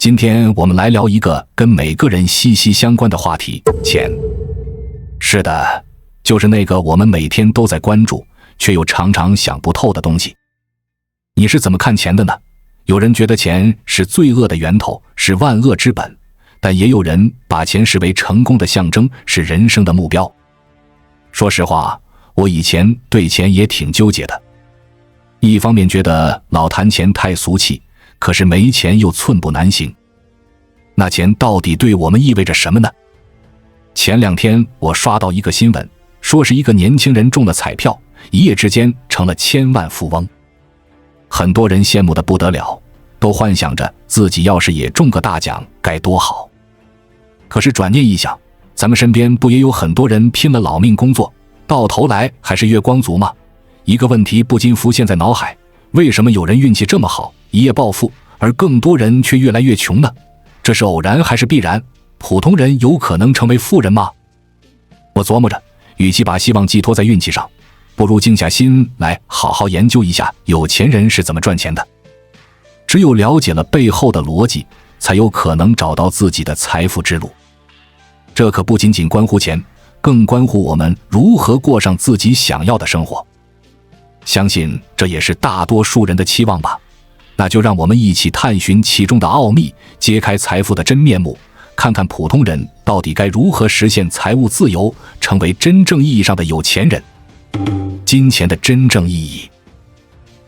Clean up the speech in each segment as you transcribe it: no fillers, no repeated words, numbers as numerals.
今天我们来聊一个跟每个人息息相关的话题——钱。是的，就是那个我们每天都在关注，却又常常想不透的东西。你是怎么看钱的呢？有人觉得钱是罪恶的源头，是万恶之本，但也有人把钱视为成功的象征，是人生的目标。说实话，我以前对钱也挺纠结的。一方面觉得老谈钱太俗气，可是没钱又寸步难行。那钱到底对我们意味着什么呢？前2天我刷到一个新闻，说是一个年轻人中了彩票，一夜之间成了千万富翁。很多人羡慕得不得了，都幻想着自己要是也中个大奖该多好。可是转念一想，咱们身边不也有很多人拼了老命工作，到头来还是月光族吗？一个问题不禁浮现在脑海，为什么有人运气这么好，一夜暴富，而更多人却越来越穷呢？这是偶然还是必然？普通人有可能成为富人吗？我琢磨着，与其把希望寄托在运气上，不如静下心来好好研究一下有钱人是怎么赚钱的。只有了解了背后的逻辑，才有可能找到自己的财富之路。这可不仅仅关乎钱，更关乎我们如何过上自己想要的生活。相信这也是大多数人的期望吧。那就让我们一起探寻其中的奥秘，揭开财富的真面目，看看普通人到底该如何实现财务自由，成为真正意义上的有钱人。金钱的真正意义。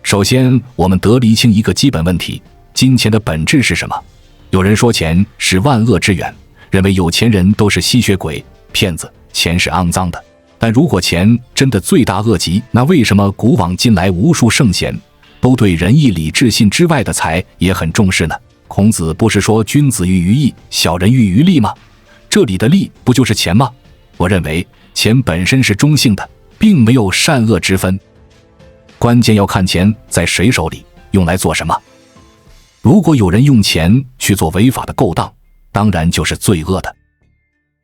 首先，我们得厘清一个基本问题：金钱的本质是什么？有人说钱是万恶之源，认为有钱人都是吸血鬼、骗子，钱是肮脏的。但如果钱真的罪大恶极，那为什么古往今来无数圣贤都对仁义礼智信之外的财也很重视呢？孔子不是说君子喻于义，小人喻于利吗？这里的利不就是钱吗？我认为钱本身是中性的，并没有善恶之分。关键要看钱在谁手里，用来做什么。如果有人用钱去做违法的勾当，当然就是罪恶的。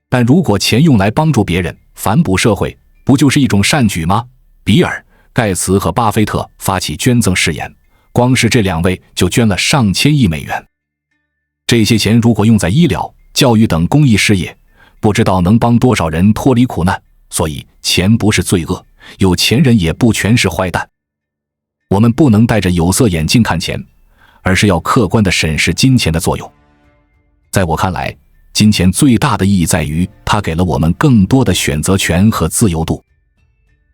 但如果钱用来帮助别人，反哺社会，不就是一种善举吗？比尔、盖茨和巴菲特发起捐赠誓言，光是这2位就捐了上千亿美元。这些钱如果用在医疗、教育等公益事业，不知道能帮多少人脱离苦难。所以钱不是罪恶，有钱人也不全是坏蛋。我们不能戴着有色眼镜看钱，而是要客观地审视金钱的作用。在我看来，金钱最大的意义在于它给了我们更多的选择权和自由度。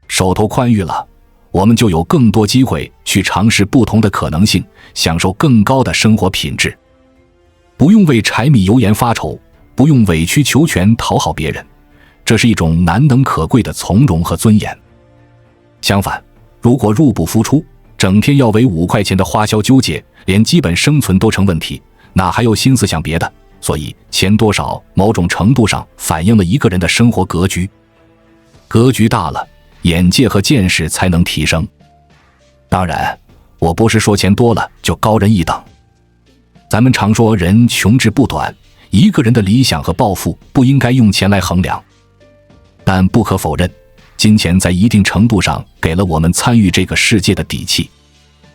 手头宽裕了，我们就有更多机会去尝试不同的可能性，享受更高的生活品质。不用为柴米油盐发愁，不用委曲求全讨好别人，这是一种难能可贵的从容和尊严。相反，如果入不敷出，整天要为5块钱的花销纠结，连基本生存都成问题，哪还有心思想别的？所以钱多少某种程度上反映了一个人的生活格局。格局大了，眼界和见识才能提升。当然，我不是说钱多了就高人一等。咱们常说人穷志不短，一个人的理想和抱负不应该用钱来衡量。但不可否认，金钱在一定程度上给了我们参与这个世界的底气。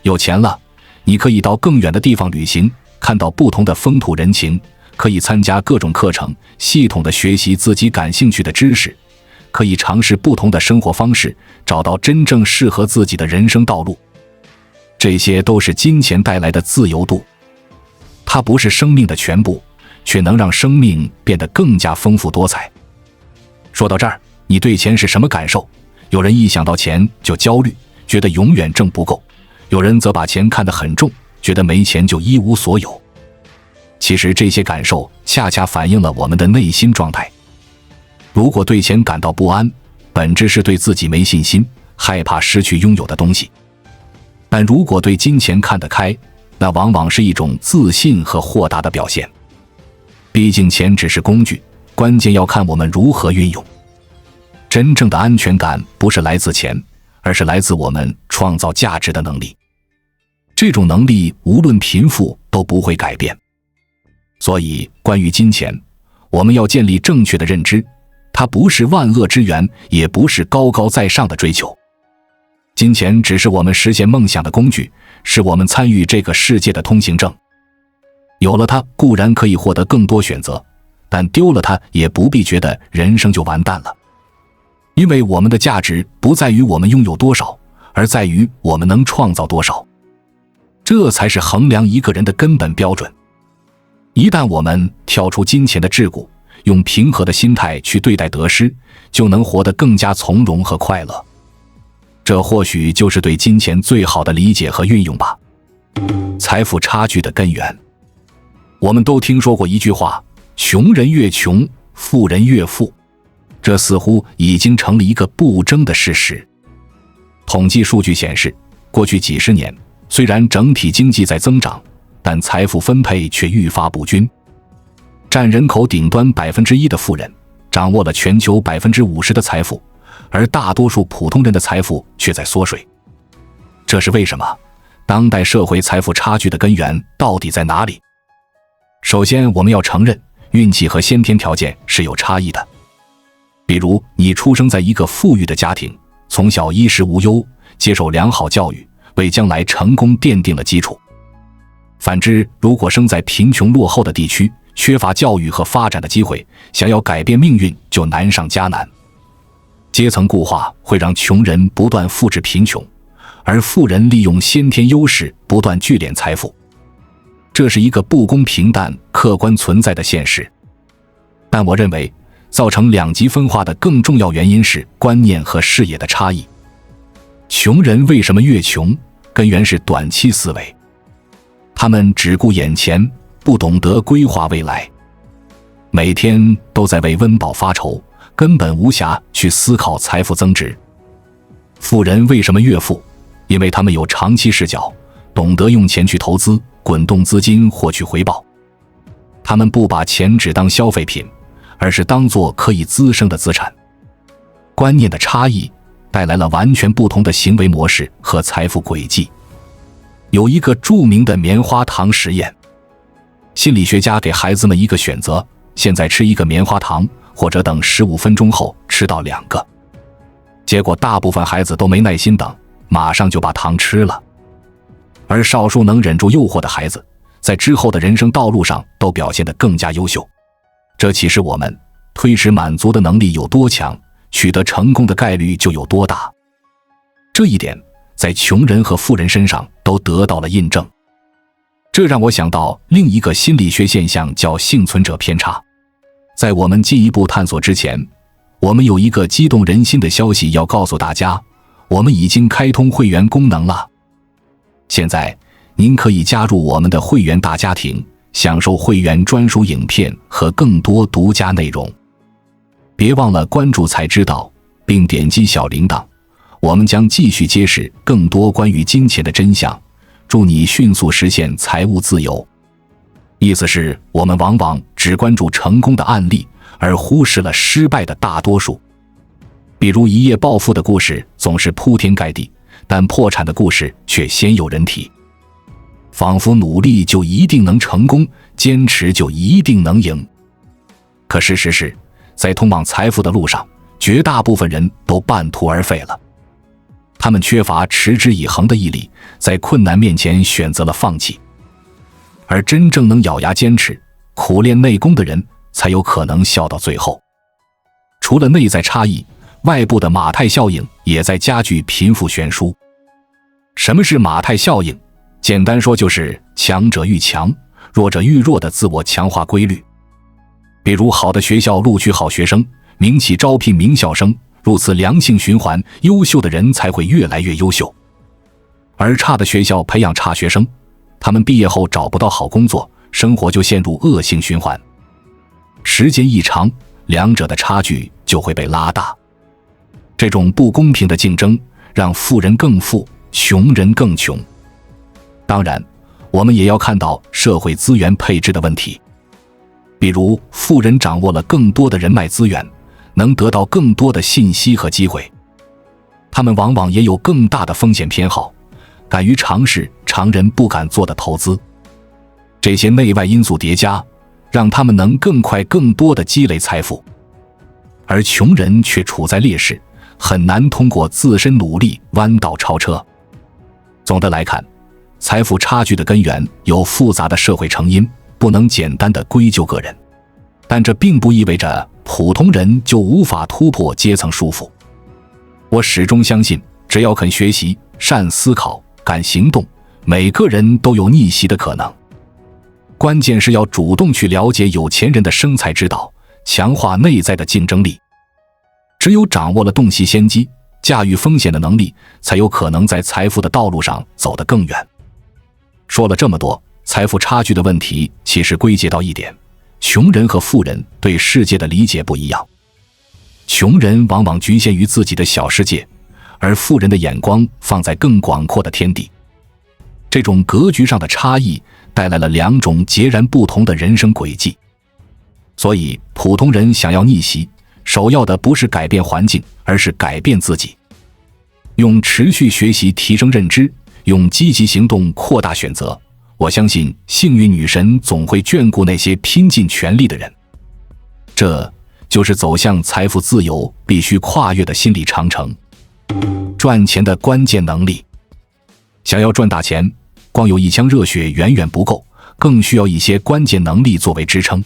有钱了，你可以到更远的地方旅行，看到不同的风土人情，可以参加各种课程，系统地学习自己感兴趣的知识，可以尝试不同的生活方式，找到真正适合自己的人生道路。这些都是金钱带来的自由度。它不是生命的全部，却能让生命变得更加丰富多彩。说到这儿，你对钱是什么感受？有人一想到钱就焦虑，觉得永远挣不够；有人则把钱看得很重，觉得没钱就一无所有。其实这些感受恰恰反映了我们的内心状态。如果对钱感到不安，本质是对自己没信心，害怕失去拥有的东西。但如果对金钱看得开，那往往是一种自信和豁达的表现。毕竟钱只是工具，关键要看我们如何运用。真正的安全感不是来自钱，而是来自我们创造价值的能力。这种能力无论贫富都不会改变。所以关于金钱，我们要建立正确的认知，它不是万恶之源，也不是高高在上的追求。金钱只是我们实现梦想的工具，是我们参与这个世界的通行证。有了它固然可以获得更多选择，但丢了它也不必觉得人生就完蛋了。因为我们的价值不在于我们拥有多少，而在于我们能创造多少。这才是衡量一个人的根本标准。一旦我们跳出金钱的桎梏，用平和的心态去对待得失，就能活得更加从容和快乐。这或许就是对金钱最好的理解和运用吧。财富差距的根源。我们都听说过一句话，穷人越穷，富人越富。这似乎已经成了一个不争的事实。统计数据显示，过去几十年，虽然整体经济在增长，但财富分配却愈发不均。占人口顶端 1% 的富人，掌握了全球 50% 的财富，而大多数普通人的财富却在缩水。这是为什么？当代社会财富差距的根源到底在哪里？首先，我们要承认，运气和先天条件是有差异的。比如，你出生在一个富裕的家庭，从小衣食无忧，接受良好教育，为将来成功奠定了基础。反之，如果生在贫穷落后的地区，缺乏教育和发展的机会，想要改变命运就难上加难。阶层固化会让穷人不断复制贫穷，而富人利用先天优势不断聚敛财富。这是一个不公平但客观存在的现实。但我认为，造成两极分化的更重要原因是观念和视野的差异。穷人为什么越穷？根源是短期思维。他们只顾眼前，不懂得规划未来，每天都在为温饱发愁，根本无暇去思考财富增值。富人为什么越富？因为他们有长期视角，懂得用钱去投资、滚动资金获取回报。他们不把钱只当消费品，而是当作可以滋生的资产。观念的差异带来了完全不同的行为模式和财富轨迹。有一个著名的棉花糖实验，心理学家给孩子们一个选择，现在吃一个棉花糖，或者等15分钟后吃到2个。结果大部分孩子都没耐心等，马上就把糖吃了。而少数能忍住诱惑的孩子，在之后的人生道路上都表现得更加优秀。这启示我们，推迟满足的能力有多强，取得成功的概率就有多大。这一点在穷人和富人身上都得到了印证。这让我想到另一个心理学现象，叫幸存者偏差。在我们进一步探索之前，我们有一个激动人心的消息要告诉大家，我们已经开通会员功能了。现在您可以加入我们的会员大家庭，享受会员专属影片和更多独家内容。别忘了关注才知道，并点击小铃铛，我们将继续揭示更多关于金钱的真相，助你迅速实现财务自由。意思是，我们往往只关注成功的案例，而忽视了失败的大多数。比如一夜暴富的故事总是铺天盖地，但破产的故事却鲜有人提。仿佛努力就一定能成功，坚持就一定能赢。可事实是，在通往财富的路上，绝大部分人都半途而废了。他们缺乏持之以恒的毅力，在困难面前选择了放弃。而真正能咬牙坚持、苦练内功的人，才有可能笑到最后。除了内在差异，外部的马太效应也在加剧贫富悬殊。什么是马太效应？简单说就是强者愈强，弱者愈弱的自我强化规律。比如好的学校录取好学生，名企招聘名校生，如此良性循环，优秀的人才会越来越优秀。而差的学校培养差学生，他们毕业后找不到好工作，生活就陷入恶性循环。时间一长，两者的差距就会被拉大。这种不公平的竞争让富人更富，穷人更穷。当然，我们也要看到社会资源配置的问题。比如，富人掌握了更多的人脉资源，能得到更多的信息和机会。他们往往也有更大的风险偏好，敢于尝试常人不敢做的投资。这些内外因素叠加，让他们能更快更多地积累财富。而穷人却处在劣势，很难通过自身努力弯道超车。总的来看，财富差距的根源有复杂的社会成因，不能简单的归咎个人，但这并不意味着普通人就无法突破阶层束缚。我始终相信，只要肯学习、善思考、敢行动，每个人都有逆袭的可能。关键是要主动去了解有钱人的生财之道，强化内在的竞争力。只有掌握了洞悉先机、驾驭风险的能力，才有可能在财富的道路上走得更远。说了这么多，财富差距的问题其实归结到一点：穷人和富人对世界的理解不一样。穷人往往局限于自己的小世界，而富人的眼光放在更广阔的天地。这种格局上的差异带来了两种截然不同的人生轨迹。所以普通人想要逆袭，首要的不是改变环境，而是改变自己。用持续学习提升认知，用积极行动扩大选择，我相信幸运女神总会眷顾那些拼尽全力的人。这就是走向财富自由必须跨越的心理长城。赚钱的关键能力。想要赚大钱，光有一腔热血远远不够，更需要一些关键能力作为支撑。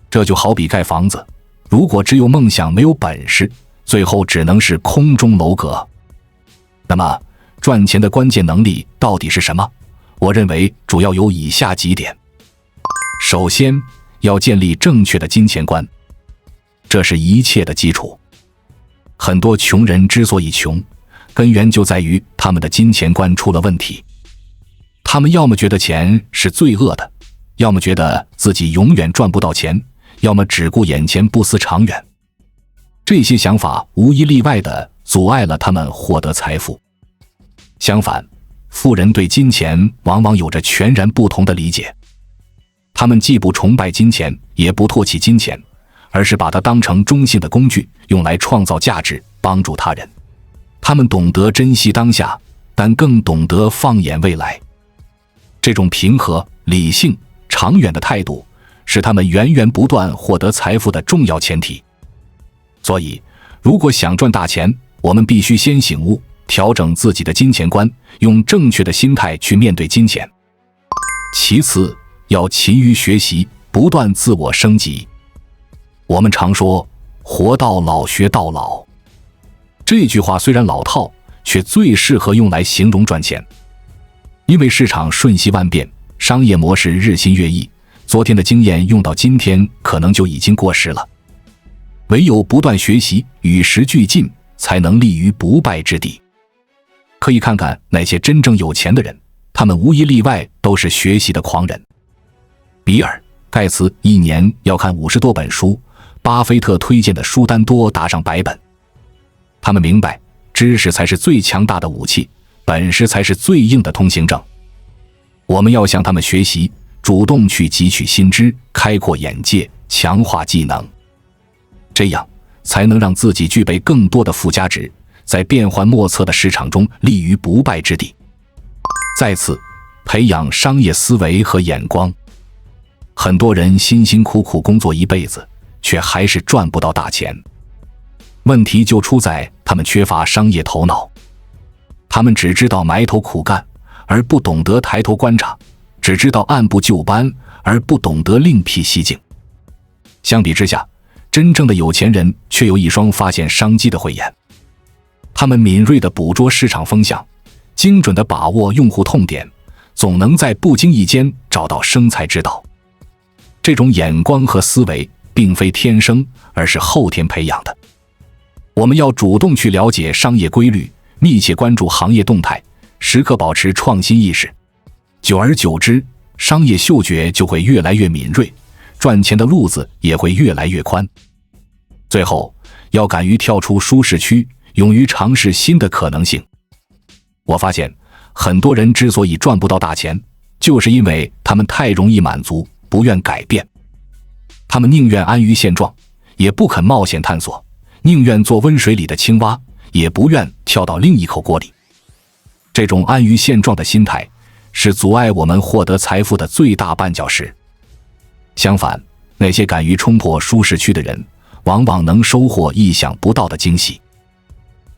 这就好比盖房子，如果只有梦想没有本事，最后只能是空中楼阁。那么赚钱的关键能力到底是什么？我认为主要有以下几点。首先，要建立正确的金钱观，这是一切的基础。很多穷人之所以穷，根源就在于他们的金钱观出了问题。他们要么觉得钱是罪恶的，要么觉得自己永远赚不到钱，要么只顾眼前不思长远。这些想法无一例外地阻碍了他们获得财富。相反，富人对金钱往往有着全然不同的理解。他们既不崇拜金钱，也不唾弃金钱，而是把它当成中性的工具，用来创造价值，帮助他人。他们懂得珍惜当下，但更懂得放眼未来。这种平和、理性、长远的态度，是他们源源不断获得财富的重要前提。所以，如果想赚大钱，我们必须先醒悟，调整自己的金钱观，用正确的心态去面对金钱。其次，要勤于学习，不断自我升级。我们常说活到老学到老，这句话虽然老套，却最适合用来形容赚钱。因为市场瞬息万变，商业模式日新月异，昨天的经验用到今天可能就已经过时了。唯有不断学习，与时俱进，才能立于不败之地。可以看看那些真正有钱的人，他们无一例外都是学习的狂人。比尔·盖茨一年要看50多本书，巴菲特推荐的书单多达上100本。他们明白，知识才是最强大的武器，本事才是最硬的通行证。我们要向他们学习，主动去汲取新知，开阔眼界，强化技能，这样才能让自己具备更多的附加值，在变幻莫测的市场中立于不败之地。再次，培养商业思维和眼光。很多人辛辛苦苦工作一辈子，却还是赚不到大钱。问题就出在他们缺乏商业头脑。他们只知道埋头苦干，而不懂得抬头观察，只知道按部就班，而不懂得另辟蹊径。相比之下，真正的有钱人却有一双发现商机的慧眼。他们敏锐地捕捉市场风向，精准地把握用户痛点，总能在不经意间找到生财之道。这种眼光和思维并非天生，而是后天培养的。我们要主动去了解商业规律，密切关注行业动态，时刻保持创新意识。久而久之，商业嗅觉就会越来越敏锐，赚钱的路子也会越来越宽。最后，要敢于跳出舒适区，勇于尝试新的可能性。我发现，很多人之所以赚不到大钱，就是因为他们太容易满足，不愿改变。他们宁愿安于现状，也不肯冒险探索，宁愿做温水里的青蛙，也不愿跳到另一口锅里。这种安于现状的心态，是阻碍我们获得财富的最大绊脚石。相反，那些敢于冲破舒适区的人，往往能收获意想不到的惊喜。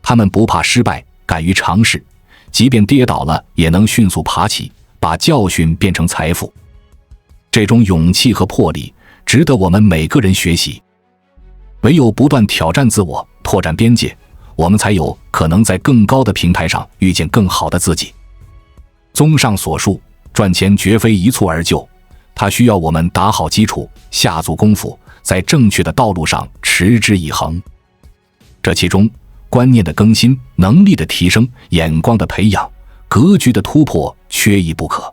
他们不怕失败，敢于尝试，即便跌倒了，也能迅速爬起，把教训变成财富。这种勇气和魄力值得我们每个人学习。唯有不断挑战自我，拓展边界，我们才有可能在更高的平台上遇见更好的自己。综上所述，赚钱绝非一蹴而就，它需要我们打好基础，下足功夫，在正确的道路上持之以恒。这其中，观念的更新、能力的提升、眼光的培养、格局的突破缺一不可。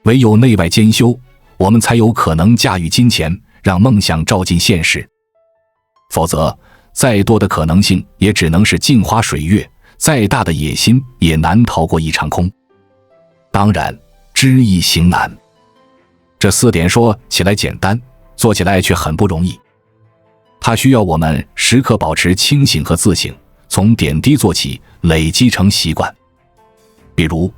唯有内外兼修，我们才有可能驾驭金钱，让梦想照进现实。否则，再多的可能性也只能是镜花水月，再大的野心也难逃过一场空。当然，知易行难。这4点说起来简单，做起来却很不容易。它需要我们时刻保持清醒和自省，从点滴做起，累积成习惯。比如，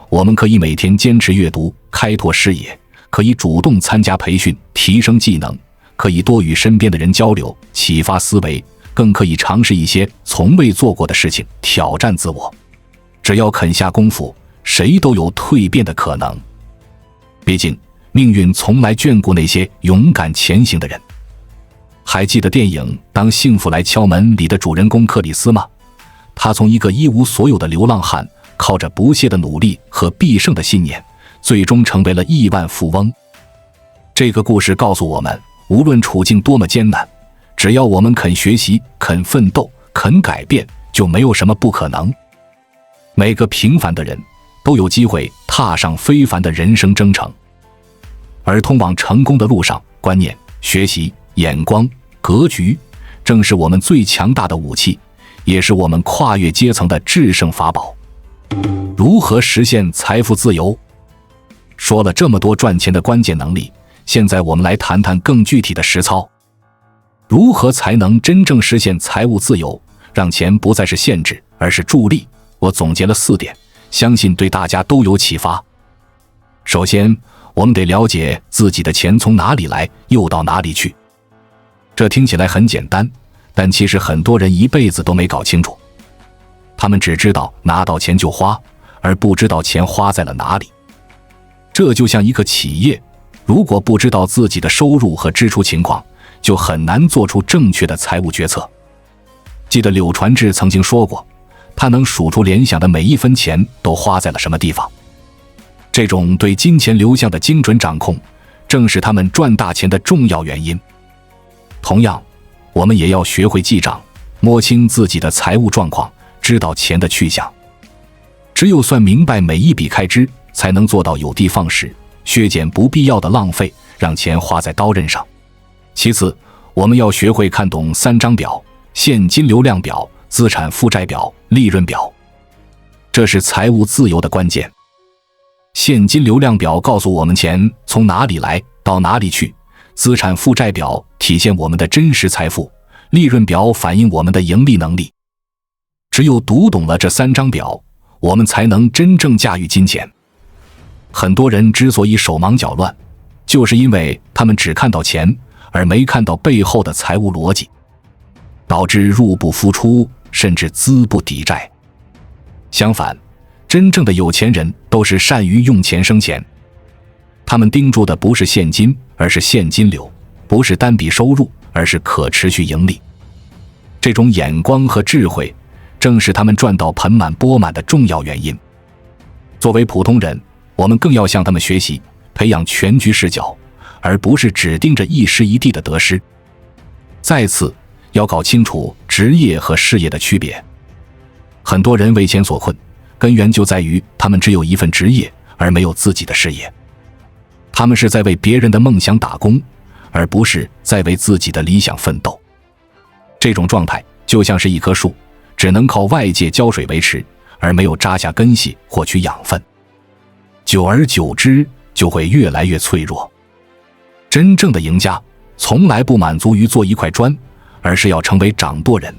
我们可以每天坚持阅读，开拓视野，可以主动参加培训，提升技能，可以多与身边的人交流，启发思维，更可以尝试一些从未做过的事情，挑战自我。只要肯下功夫，谁都有蜕变的可能。毕竟，命运从来眷顾那些勇敢前行的人。还记得电影《当幸福来敲门》里的主人公克里斯吗？他从一个一无所有的流浪汉，靠着不懈的努力和必胜的信念，最终成为了亿万富翁。这个故事告诉我们，无论处境多么艰难，只要我们肯学习、肯奋斗、肯改变，就没有什么不可能。每个平凡的人都有机会踏上非凡的人生征程。而通往成功的路上，观念、学习、眼光、格局，正是我们最强大的武器，也是我们跨越阶层的制胜法宝。如何实现财富自由？说了这么多赚钱的关键能力，现在我们来谈谈更具体的实操。如何才能真正实现财务自由，让钱不再是限制，而是助力？我总结了4点，相信对大家都有启发。首先，我们得了解自己的钱从哪里来，又到哪里去。这听起来很简单，但其实很多人一辈子都没搞清楚。他们只知道拿到钱就花，而不知道钱花在了哪里。这就像一个企业，如果不知道自己的收入和支出情况，就很难做出正确的财务决策。记得柳传志曾经说过，他能数出联想的每一分钱都花在了什么地方。这种对金钱流向的精准掌控，正是他们赚大钱的重要原因。同样，我们也要学会记账，摸清自己的财务状况，知道钱的去向。只有算明白每一笔开支，才能做到有的放矢，削减不必要的浪费，让钱花在刀刃上。其次，我们要学会看懂3张表：现金流量表、资产负债表、利润表。这是财务自由的关键。现金流量表告诉我们钱从哪里来，到哪里去；资产负债表体现我们的真实财富，利润表反映我们的盈利能力。只有读懂了这3张表，我们才能真正驾驭金钱。很多人之所以手忙脚乱，就是因为他们只看到钱，而没看到背后的财务逻辑，导致入不敷出，甚至资不抵债。相反，真正的有钱人都是善于用钱生钱。他们盯住的不是现金，而是现金流；不是单笔收入，而是可持续盈利。这种眼光和智慧，正是他们赚到盆满钵满的重要原因。作为普通人，我们更要向他们学习，培养全局视角，而不是只盯着一时一地的得失。再次，要搞清楚职业和事业的区别。很多人为钱所困，根源就在于他们只有一份职业，而没有自己的事业。他们是在为别人的梦想打工，而不是在为自己的理想奋斗。这种状态就像是一棵树，只能靠外界浇水维持，而没有扎下根系获取养分。久而久之，就会越来越脆弱。真正的赢家从来不满足于做一块砖，而是要成为掌舵人。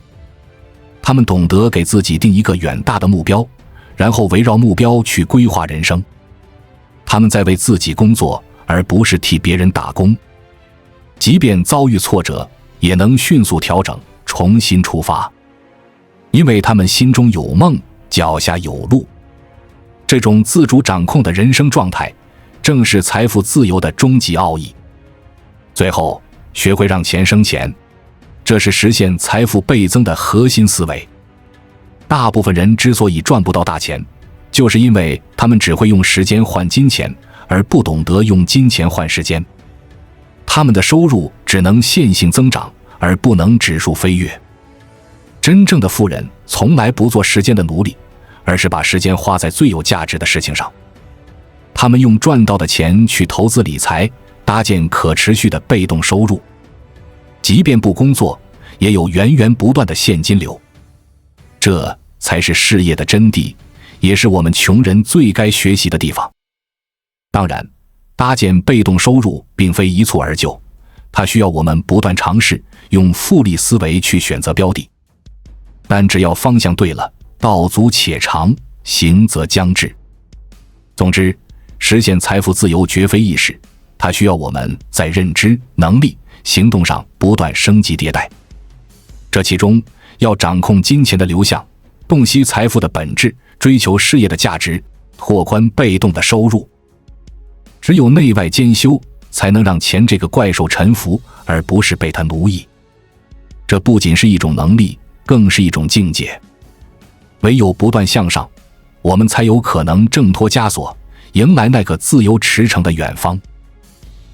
他们懂得给自己定一个远大的目标，然后围绕目标去规划人生。他们在为自己工作，而不是替别人打工。即便遭遇挫折，也能迅速调整，重新出发。因为他们心中有梦，脚下有路。这种自主掌控的人生状态，正是财富自由的终极奥义。最后，学会让钱生钱，这是实现财富倍增的核心思维。大部分人之所以赚不到大钱，就是因为他们只会用时间换金钱，而不懂得用金钱换时间。他们的收入只能线性增长，而不能指数飞跃。真正的富人从来不做时间的奴隶，而是把时间花在最有价值的事情上。他们用赚到的钱去投资理财，搭建可持续的被动收入，即便不工作，也有源源不断的现金流。这才是事业的真谛，也是我们穷人最该学习的地方。当然，搭建被动收入并非一蹴而就，它需要我们不断尝试，用复利思维去选择标的。但只要方向对了，道阻且长，行则将至。总之，实现财富自由绝非易事，它需要我们在认知、能力、行动上不断升级迭代。这其中要掌控金钱的流向，洞悉财富的本质，追求事业的价值，拓宽被动的收入。只有内外兼修，才能让钱这个怪兽臣服，而不是被它奴役。这不仅是一种能力，更是一种境界。唯有不断向上，我们才有可能挣脱枷锁，迎来那个自由驰骋的远方。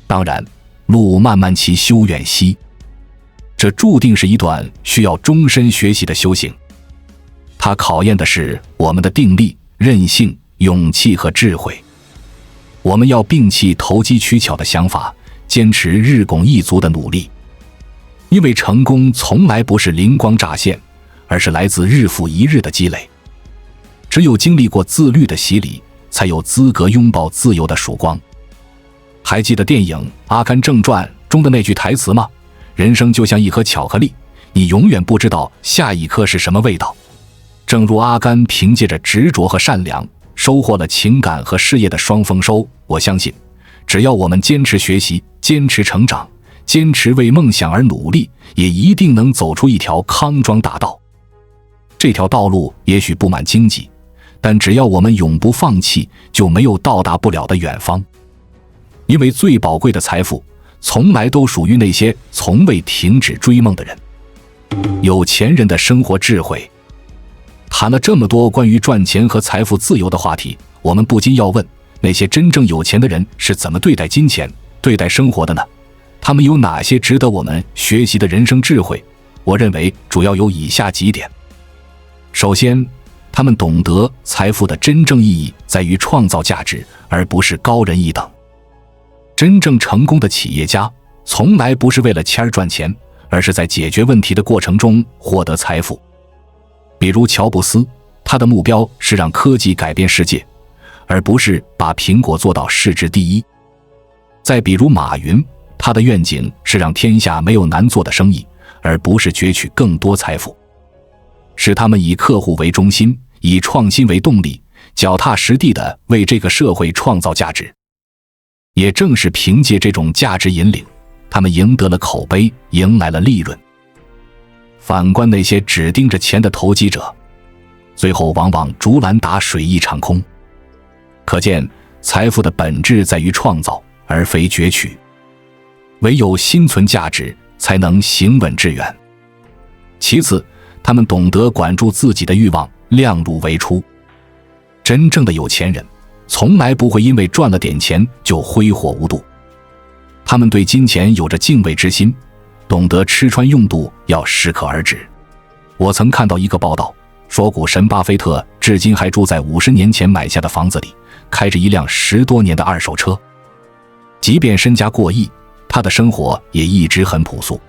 当然，路漫漫其修远兮，这注定是一段需要终身学习的修行。它考验的是我们的定力、韧性、勇气和智慧。我们要摒弃投机取巧的想法，坚持日拱一卒的努力。因为成功从来不是灵光乍现，而是来自日复一日的积累。只有经历过自律的洗礼，才有资格拥抱自由的曙光。还记得电影《阿甘正传》中的那句台词吗？人生就像一盒巧克力，你永远不知道下一颗是什么味道。正如阿甘凭借着执着和善良，收获了情感和事业的双丰收。我相信，只要我们坚持学习，坚持成长，坚持为梦想而努力，也一定能走出一条康庄大道。这条道路也许布满荆棘，但只要我们永不放弃，就没有到达不了的远方。因为最宝贵的财富，从来都属于那些从未停止追梦的人。有钱人的生活智慧。谈了这么多关于赚钱和财富自由的话题，我们不禁要问，那些真正有钱的人是怎么对待金钱、对待生活的呢？他们有哪些值得我们学习的人生智慧？我认为主要有以下几点。首先，他们懂得财富的真正意义在于创造价值，而不是高人一等。真正成功的企业家从来不是为了钱而赚钱，而是在解决问题的过程中获得财富。比如乔布斯，他的目标是让科技改变世界，而不是把苹果做到市值第一。再比如马云，他的愿景是让天下没有难做的生意，而不是攫取更多财富。是他们以客户为中心，以创新为动力，脚踏实地地为这个社会创造价值。也正是凭借这种价值引领，他们赢得了口碑，迎来了利润。反观那些只盯着钱的投机者，最后往往竹篮打水一场空。可见，财富的本质在于创造，而非攫取。唯有心存价值，才能行稳致远。其次，他们懂得管住自己的欲望，量入为出。真正的有钱人，从来不会因为赚了点钱就挥霍无度。他们对金钱有着敬畏之心，懂得吃穿用度要适可而止。我曾看到一个报道，说股神巴菲特至今还住在50年前买下的房子里，开着一辆10多年的二手车。即便身家过亿，他的生活也一直很朴素。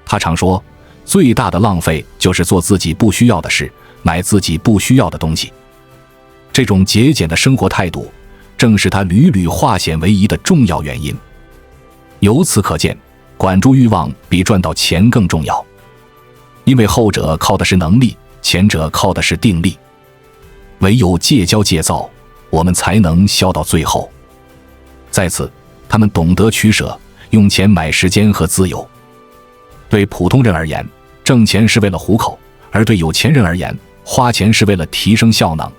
他常说，最大的浪费就是做自己不需要的事，买自己不需要的东西。这种节俭的生活态度，正是他屡屡化险为夷的重要原因。由此可见，管住欲望比赚到钱更重要，因为后者靠的是能力，前者靠的是定力。唯有戒骄戒躁，我们才能笑到最后。再次，他们懂得取舍，用钱买时间和自由。对普通人而言，挣钱是为了糊口，而对有钱人而言，花钱是为了提升效能。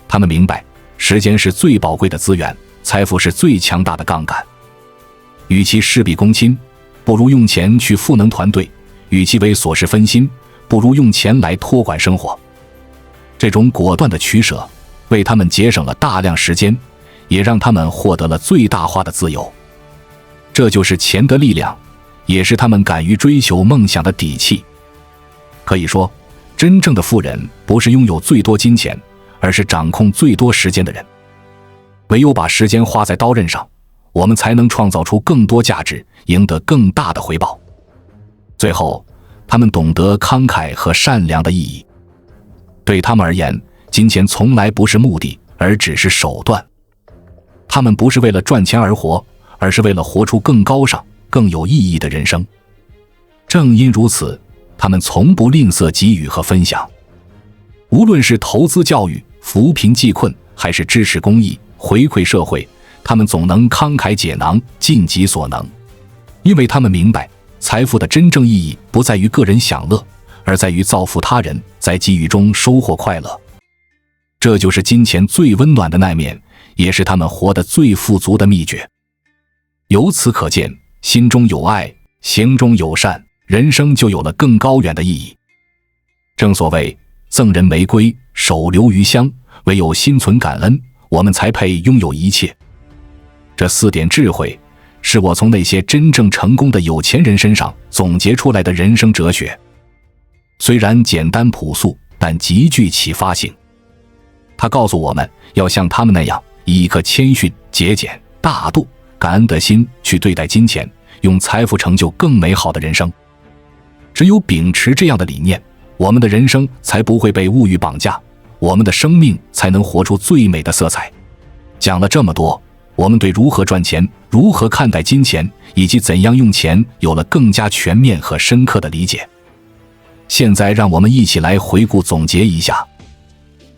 他们明白，时间是最宝贵的资源，财富是最强大的杠杆。与其事必躬亲，不如用钱去赋能团队；与其为琐事分心，不如用钱来托管生活。这种果断的取舍，为他们节省了大量时间，也让他们获得了最大化的自由。这就是钱的力量，也是他们敢于追求梦想的底气。可以说，真正的富人不是拥有最多金钱，而是掌控最多时间的人。唯有把时间花在刀刃上，我们才能创造出更多价值，赢得更大的回报。最后，他们懂得慷慨和善良的意义。对他们而言，金钱从来不是目的，而只是手段。他们不是为了赚钱而活，而是为了活出更高尚、更有意义的人生。正因如此，他们从不吝啬给予和分享。无论是投资教育、扶贫济困，还是支持公益、回馈社会，他们总能慷慨解囊，尽己所能。因为他们明白，财富的真正意义不在于个人享乐，而在于造福他人，在给予中收获快乐。这就是金钱最温暖的那面，也是他们活得最富足的秘诀。由此可见，心中有爱，行中有善，人生就有了更高远的意义。正所谓赠人玫瑰，手留余香，唯有心存感恩，我们才配拥有一切。这4点智慧，是我从那些真正成功的有钱人身上总结出来的人生哲学。虽然简单朴素，但极具启发性。它告诉我们要像他们那样，以一颗谦逊、节俭、大度、感恩的心去对待金钱，用财富成就更美好的人生。只有秉持这样的理念，我们的人生才不会被物欲绑架，我们的生命才能活出最美的色彩。讲了这么多，我们对如何赚钱、如何看待金钱，以及怎样用钱有了更加全面和深刻的理解。现在让我们一起来回顾总结一下。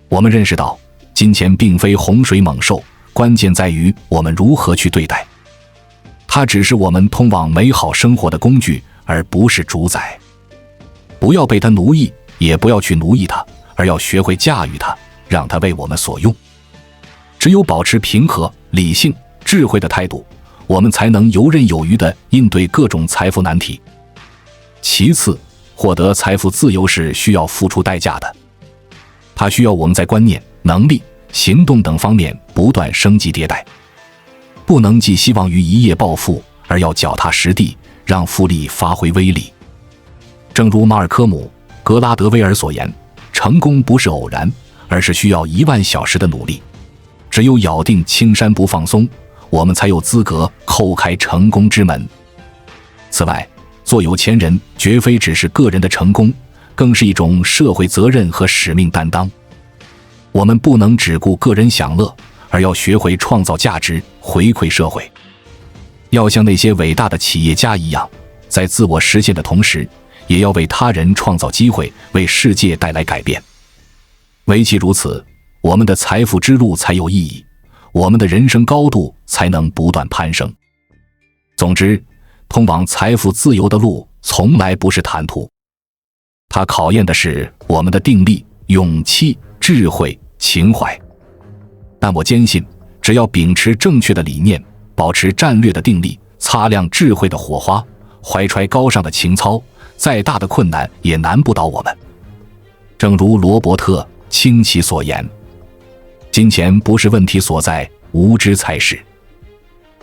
我们认识到，金钱并非洪水猛兽，关键在于我们如何去对待。它只是我们通往美好生活的工具，而不是主宰。不要被它奴役，也不要去奴役它，而要学会驾驭它，让它为我们所用。只有保持平和、理性、智慧的态度，我们才能游刃有余地应对各种财富难题。其次，获得财富自由是需要付出代价的，它需要我们在观念、能力、行动等方面不断升级迭代，不能寄希望于一夜暴富，而要脚踏实地，让复利发挥威力。正如马尔科姆·格拉德威尔所言，成功不是偶然，而是需要10000小时的努力。只有咬定青山不放松，我们才有资格叩开成功之门。此外，做有钱人绝非只是个人的成功，更是一种社会责任和使命担当。我们不能只顾个人享乐，而要学会创造价值，回馈社会。要像那些伟大的企业家一样，在自我实现的同时，也要为他人创造机会，为世界带来改变。唯其如此，我们的财富之路才有意义，我们的人生高度才能不断攀升。总之，通往财富自由的路从来不是坦途，它考验的是我们的定力、勇气、智慧、情怀。但我坚信，只要秉持正确的理念，保持战略的定力，擦亮智慧的火花，怀揣高尚的情操，再大的困难也难不倒我们。正如罗伯特·清崎所言，金钱不是问题所在，无知才是。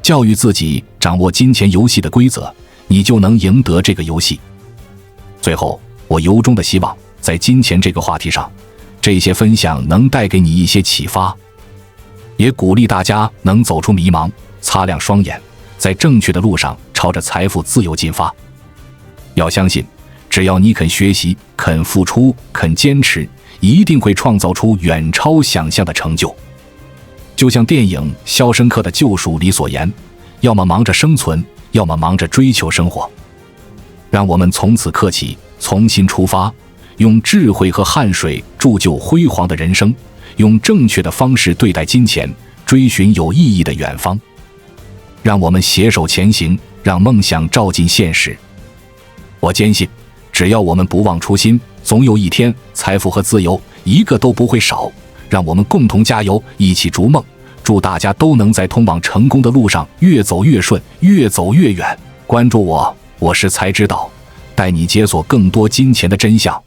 教育自己，掌握金钱游戏的规则，你就能赢得这个游戏。最后，我由衷的希望，在金钱这个话题上，这些分享能带给你一些启发，也鼓励大家能走出迷茫，擦亮双眼，在正确的路上朝着财富自由进发。要相信，只要你肯学习、肯付出、肯坚持，一定会创造出远超想象的成就。就像电影《肖申克的救赎》里所言，要么忙着生存，要么忙着追求生活。让我们从此刻起，重新出发，用智慧和汗水铸就辉煌的人生，用正确的方式对待金钱，追寻有意义的远方。让我们携手前行，让梦想照进现实。我坚信，只要我们不忘初心，总有一天，财富和自由一个都不会少。让我们共同加油，一起逐梦，祝大家都能在通往成功的路上越走越顺，越走越远。关注我，我是才知道，带你解锁更多金钱的真相。